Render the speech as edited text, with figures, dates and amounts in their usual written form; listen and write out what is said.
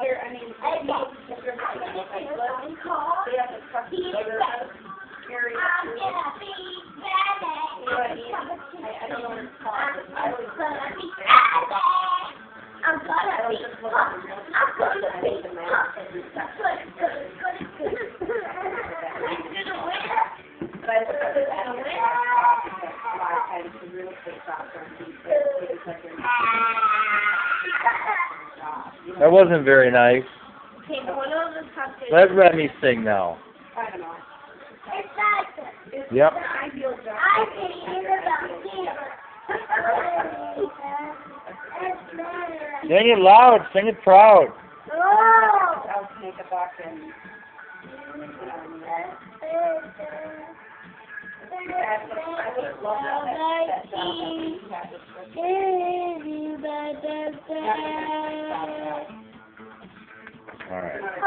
Here, I mean, I don't know what it's called. I was I'm gonna be the man. That wasn't very nice. Let Remy sing now. I don't know. Yep. Sing it loud. Sing it proud. I'll make a buck and All right.